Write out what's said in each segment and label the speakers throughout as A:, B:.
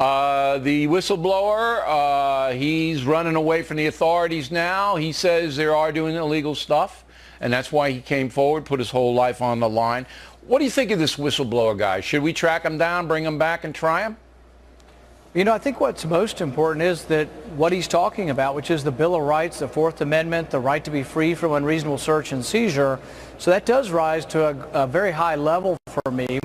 A: The whistleblower, he's running away from the authorities now. He says they are doing illegal stuff, and that's why he came forward, put his whole life on the line. What do you think of this whistleblower guy? Should we track him down, bring him back, and try him?
B: You know, I think what's most important is that what he's talking about, which is the Bill of Rights, the Fourth Amendment, the right to be free from unreasonable search and seizure. So that does rise to a very high level for me.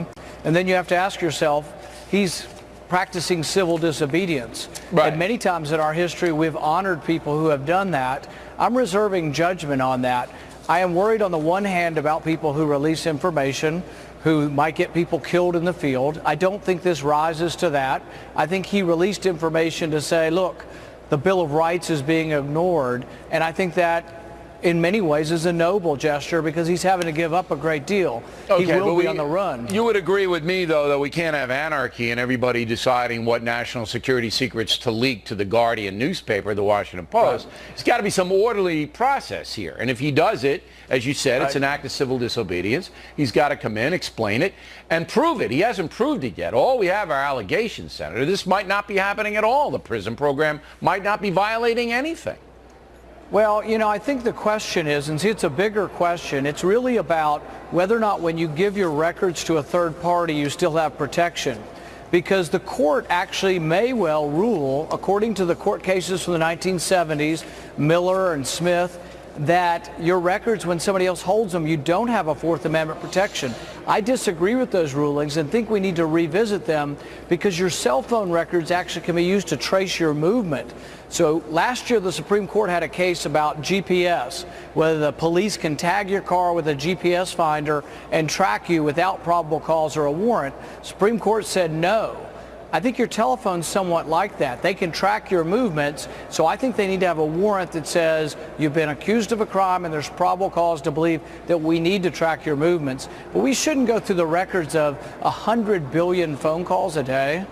B: And then you have to ask yourself, he's practicing civil disobedience.
A: Right.
B: And many times in our history, we've honored people who have done that. I'm reserving judgment on that. I am worried on the one hand about people who release information who might get people killed in the field. I don't think this rises to that. I think he released information to say, look, the Bill of Rights is being ignored. And I think that in many ways is a noble gesture because he's having to give up a great deal.
A: Okay,
B: he will be on the run.
A: You would agree with me, though, that we can't have anarchy and everybody deciding what national security secrets to leak to the Guardian newspaper, the Washington Post. Right. There's got to be some orderly process here. And if he does it, as you said, it's an act of civil disobedience. He's got to come in, explain it, and prove it. He hasn't proved it yet. All we have are allegations, Senator. This might not be happening at all. The prison program might not be violating anything.
B: Well, you know, I think the question is, and see, it's a bigger question, it's really about whether or not when you give your records to a third party, you still have protection. Because the court actually may well rule, according to the court cases from the 1970s, Miller and Smith, that your records, when somebody else holds them, you don't have a Fourth Amendment protection. I disagree with those rulings and think we need to revisit them because your cell phone records actually can be used to trace your movement. So last year the Supreme Court had a case about GPS, whether the police can tag your car with a GPS finder and track you without probable cause or a warrant. Supreme Court said no. I think your telephone's somewhat like that. They can track your movements, so I think they need to have a warrant that says you've been accused of a crime and there's probable cause to believe that we need to track your movements. But we shouldn't go through the records of 100 billion phone calls a day.